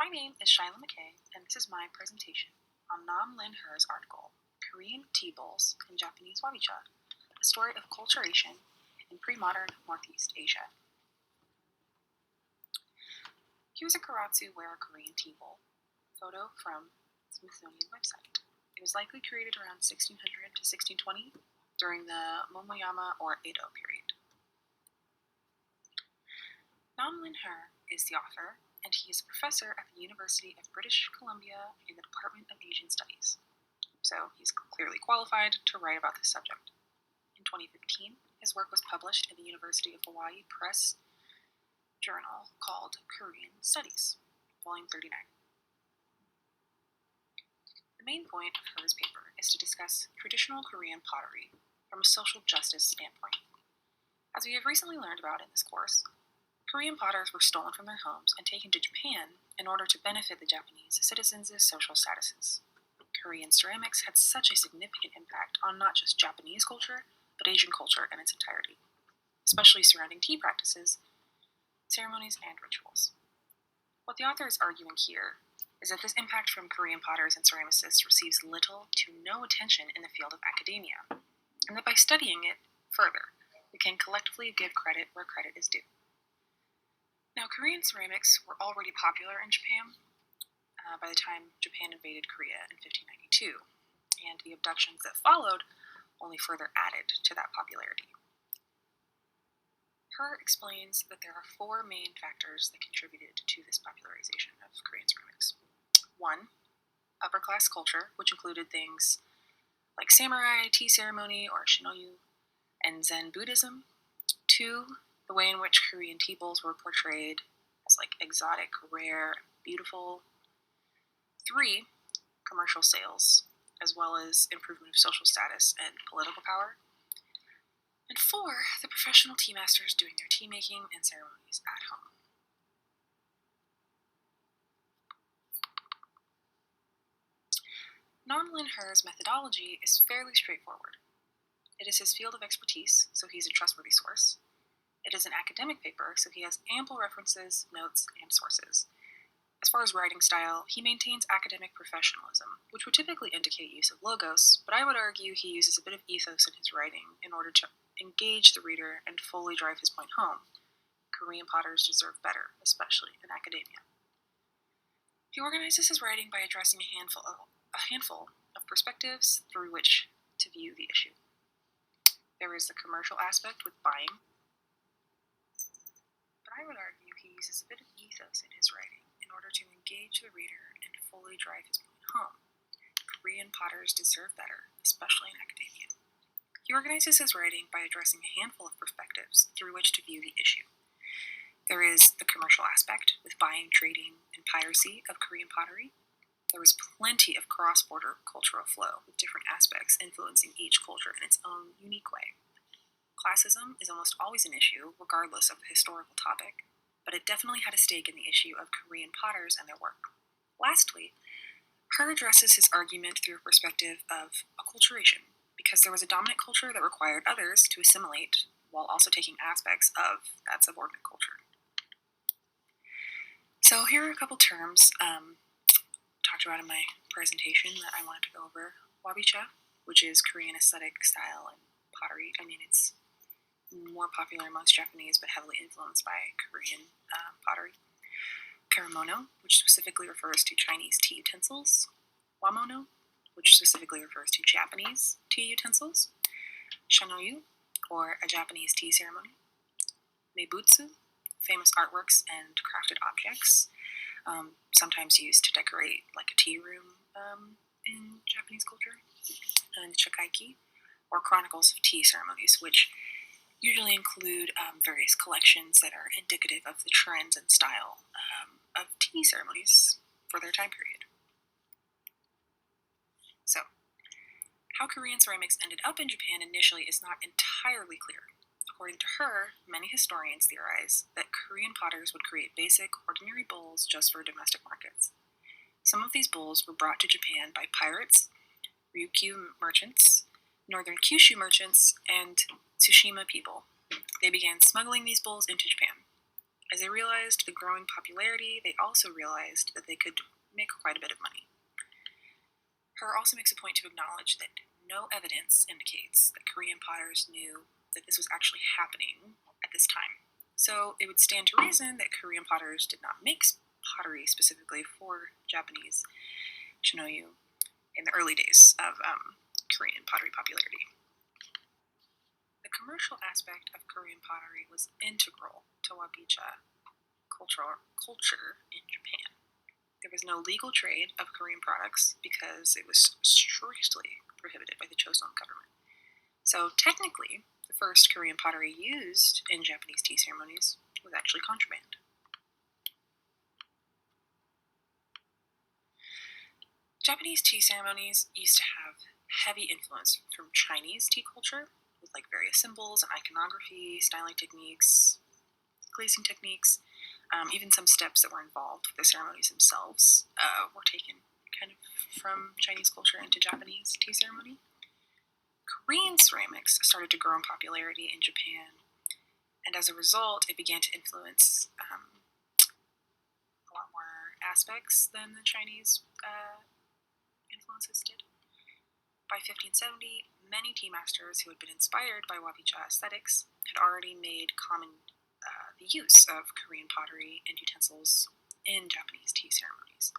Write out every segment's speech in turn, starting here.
My name is Shyla McKay, and this is my presentation on Nam Lin Her's article, Korean Tea Bowls in Japanese Wabi-cha, a story of culturation in pre-modern Northeast Asia. Here's a karatsu-ware Korean tea bowl. Photo from Smithsonian website. It was likely created around 1600 to 1620 during the Momoyama or Edo period. Nam Lin Her is the author, and he is a professor at the University of British Columbia in the Department of Asian Studies. So he's clearly qualified to write about this subject. In 2015, his work was published in the University of Hawaii Press journal called Korean Studies, Volume 39. The main point of Her's paper is to discuss traditional Korean pottery from a social justice standpoint. As we have recently learned about in this course, Korean potters were stolen from their homes and taken to Japan in order to benefit the Japanese citizens' social statuses. Korean ceramics had such a significant impact on not just Japanese culture, but Asian culture in its entirety, especially surrounding tea practices, ceremonies, and rituals. What the author is arguing here is that this impact from Korean potters and ceramicists receives little to no attention in the field of academia, and that by studying it further, we can collectively give credit where credit is due. Now, Korean ceramics were already popular in Japan by the time Japan invaded Korea in 1592, and the abductions that followed only further added to that popularity. Her explains that there are four main factors that contributed to this popularization of Korean ceramics. 1, upper-class culture, which included things like samurai tea ceremony or shinoyu, and Zen Buddhism. 2, the way in which Korean tea bowls were portrayed as exotic, rare, beautiful. 3, commercial sales, as well as improvement of social status and political power. And 4, the professional tea masters doing their tea making and ceremonies at home. Nam Lin Her's methodology is fairly straightforward. It is his field of expertise, so he's a trustworthy source. It is an academic paper, so he has ample references, notes, and sources. As far as writing style, he maintains academic professionalism, which would typically indicate use of logos, but I would argue he uses a bit of ethos in his writing in order to engage the reader and fully drive his point home. Korean potters deserve better, especially in academia. He organizes his writing by addressing a handful of perspectives through which to view the issue. There is the commercial aspect with buying, but I would argue he uses a bit of ethos in his writing in order to engage the reader and fully drive his point home. Korean potters deserve better, especially in academia. He organizes his writing by addressing a handful of perspectives through which to view the issue. There is the commercial aspect with buying, trading, and piracy of Korean pottery. There is plenty of cross-border cultural flow with different aspects influencing each culture in its own unique way. Classism is almost always an issue, regardless of the historical topic, but it definitely had a stake in the issue of Korean potters and their work. Lastly, Her addresses his argument through a perspective of acculturation, because there was a dominant culture that required others to assimilate while also taking aspects of that subordinate culture. So here are a couple terms talked about in my presentation that I wanted to go over. Wabi-cha, which is Korean aesthetic style and pottery. It's more popular amongst Japanese, but heavily influenced by Korean pottery. Karamono, which specifically refers to Chinese tea utensils. Wamono, which specifically refers to Japanese tea utensils. Shanoyu, or a Japanese tea ceremony. Meibutsu, famous artworks and crafted objects, sometimes used to decorate like a tea room in Japanese culture. And Shakaiki, or chronicles of tea ceremonies, which usually include various collections that are indicative of the trends and style of tea ceremonies for their time period. So, how Korean ceramics ended up in Japan initially is not entirely clear. According to her, many historians theorize that Korean potters would create basic, ordinary bowls just for domestic markets. Some of these bowls were brought to Japan by pirates, Ryukyu merchants, northern Kyushu merchants, and Tsushima people. They began smuggling these bowls into Japan. As they realized the growing popularity, they also realized that they could make quite a bit of money. Her also makes a point to acknowledge that no evidence indicates that Korean potters knew that this was actually happening at this time. So it would stand to reason that Korean potters did not make pottery specifically for Japanese shinoyu in the early days of Korean pottery popularity. The commercial aspect of Korean pottery was integral to wabicha culture in Japan. There was no legal trade of Korean products because it was strictly prohibited by the Choson government. So technically, the first Korean pottery used in Japanese tea ceremonies was actually contraband. Japanese tea ceremonies used to have heavy influence from Chinese tea culture, with like various symbols and iconography, styling techniques, glazing techniques, even some steps that were involved with the ceremonies themselves were taken kind of from Chinese culture into Japanese tea ceremony. Korean ceramics started to grow in popularity in Japan, and as a result, it began to influence a lot more aspects than the Chinese influences did. By 1570, many tea masters who had been inspired by wabicha aesthetics had already made common the use of Korean pottery and utensils in Japanese tea ceremonies.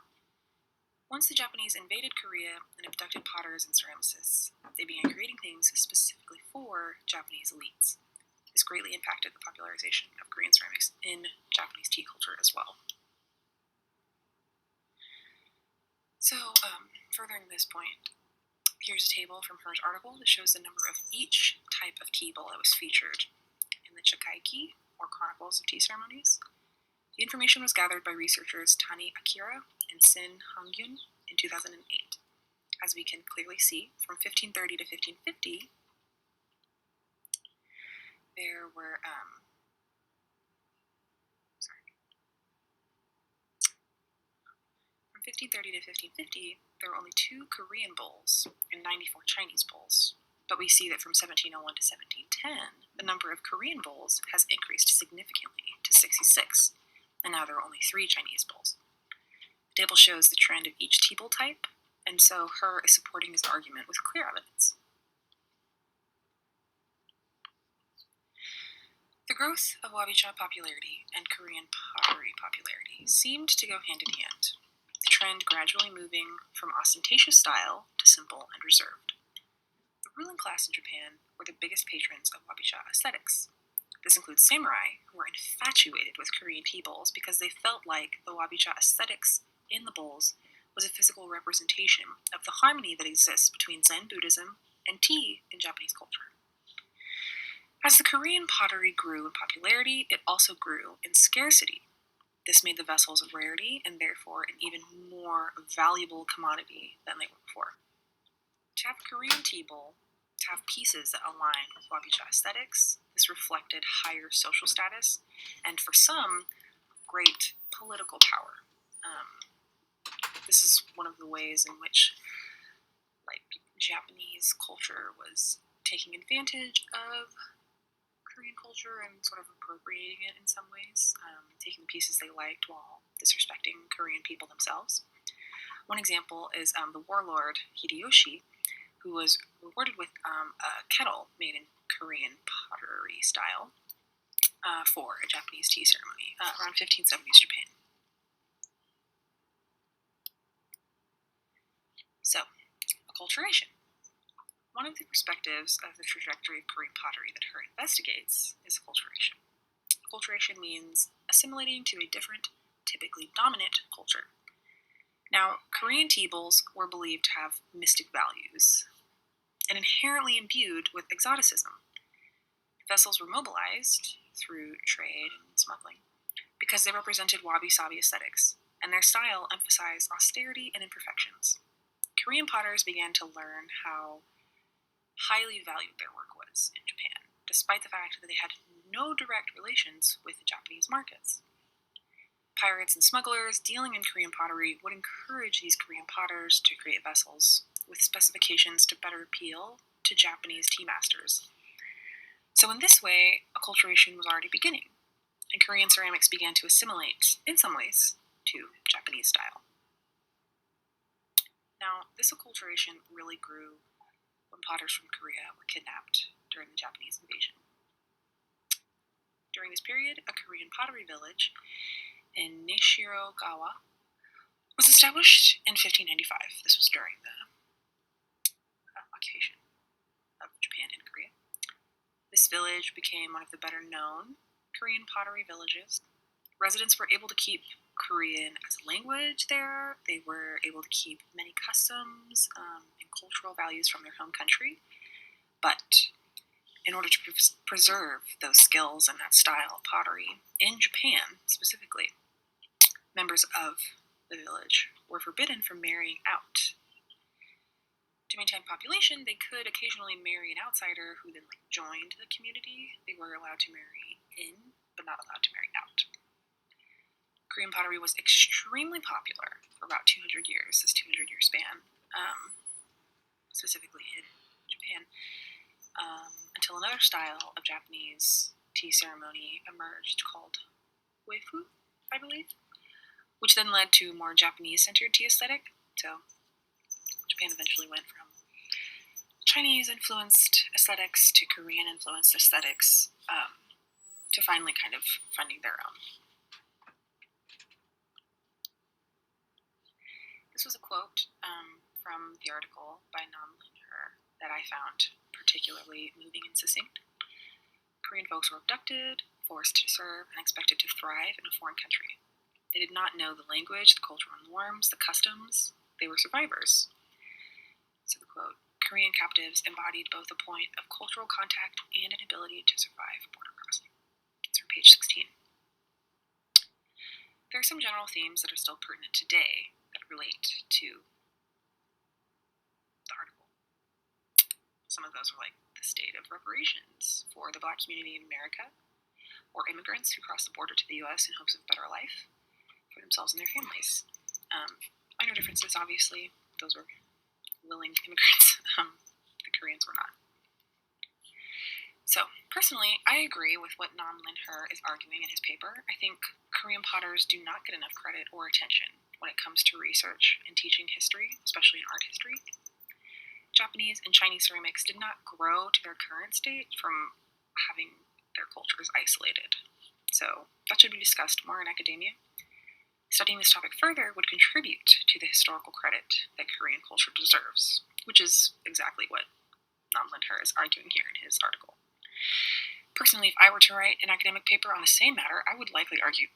Once the Japanese invaded Korea and abducted potters and ceramicists, they began creating things specifically for Japanese elites. This greatly impacted the popularization of Korean ceramics in Japanese tea culture as well. So, furthering this point, here's a table from Her's article that shows the number of each type of tea bowl that was featured in the Chakaiki, or Chronicles of Tea Ceremonies. The information was gathered by researchers Tani Akira and Sin Hangyun in 2008. As we can clearly see, from 1530 to 1550, there were From 1530 to 1550, there were only 2 Korean bowls and 94 Chinese bowls. But we see that from 1701 to 1710, the number of Korean bowls has increased significantly to 66, and now there are only 3 Chinese bowls. The table shows the trend of each tea bowl type, and so Her is supporting his argument with clear evidence. The growth of wabicha popularity and Korean pottery popularity seemed to go hand in hand, the trend gradually moving from ostentatious style to simple and reserved. The ruling class in Japan were the biggest patrons of wabicha aesthetics. This includes samurai, who were infatuated with Korean tea bowls because they felt like the wabicha aesthetics in the bowls was a physical representation of the harmony that exists between Zen Buddhism and tea in Japanese culture. As the Korean pottery grew in popularity, it also grew in scarcity. This made the vessels a rarity and therefore an even more valuable commodity than they were before. To have a Korean tea bowl, to have pieces that align with wabicha aesthetics, this reflected higher social status, and for some, great political power. This is one of the ways in which Japanese culture was taking advantage of Korean culture and sort of appropriating it in some ways, taking the pieces they liked while disrespecting Korean people themselves. One example is the warlord Hideyoshi, who was rewarded with a kettle made in Korean pottery style for a Japanese tea ceremony around 1570s Japan. So, acculturation. One of the perspectives of the trajectory of Korean pottery that Her investigates is acculturation. Acculturation means assimilating to a different, typically dominant culture. Now, Korean tea bowls were believed to have mystic values and inherently imbued with exoticism. Vessels were mobilized through trade and smuggling because they represented wabi-sabi aesthetics, and their style emphasized austerity and imperfections. Korean potters began to learn how highly valued their work was in Japan, despite the fact that they had no direct relations with the Japanese markets. Pirates and smugglers dealing in Korean pottery would encourage these Korean potters to create vessels with specifications to better appeal to Japanese tea masters. So in this way, acculturation was already beginning. and Korean ceramics began to assimilate, in some ways, to Japanese style. Now, this acculturation really grew when potters from Korea were kidnapped during the Japanese invasion. During this period, a Korean pottery village in Nishirogawa was established in 1595. This was during the occupation of Japan and Korea. This village became one of the better known Korean pottery villages. Residents were able to keep Korean as a language there. They were able to keep many customs and cultural values from their home country. But in order to preserve those skills and that style of pottery in Japan specifically, members of the village were forbidden from marrying out. To maintain population, they could occasionally marry an outsider who then joined the community. They were allowed to marry in, but not allowed to marry out. Korean pottery was extremely popular for about 200 years, this 200-year span, specifically in Japan, until another style of Japanese tea ceremony emerged called Weifu, I believe, which then led to more Japanese-centered tea aesthetic. So Japan eventually went from Chinese-influenced aesthetics to Korean-influenced aesthetics to finally kind of finding their own. This was a quote from the article by Nam Lin-her that I found particularly moving and succinct. Korean folks were abducted, forced to serve, and expected to thrive in a foreign country. They did not know the language, the cultural norms, the customs. They were survivors. So the quote, Korean captives embodied both a point of cultural contact and an ability to survive border crossing. It's from page 16. There are some general themes that are still pertinent today that relate to the article. Some of those are like the state of reparations for the Black community in America, or immigrants who cross the border to the U.S. in hopes of a better life for themselves and their families. Minor differences, obviously. Those were willing immigrants. The Koreans were not. So, personally, I agree with what Nam Lin-her is arguing in his paper. I think Korean potters do not get enough credit or attention when it comes to research and teaching history, especially in art history. Japanese and Chinese ceramics did not grow to their current state from having their cultures isolated. So that should be discussed more in academia. Studying this topic further would contribute to the historical credit that Korean culture deserves, which is exactly what Nam Lin-her is arguing here in his article. Personally, if I were to write an academic paper on the same matter, I would likely argue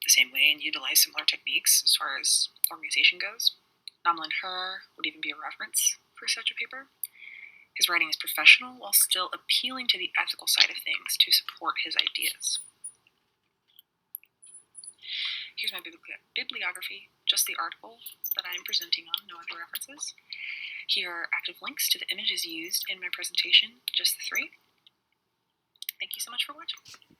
the same way and utilize similar techniques as far as organization goes. Nam Lin-her would even be a reference for such a paper. His writing is professional while still appealing to the ethical side of things to support his ideas. Here's my bibliography, just the article that I am presenting on, no other references. Here are active links to the images used in my presentation, just the 3. Thank you so much for watching.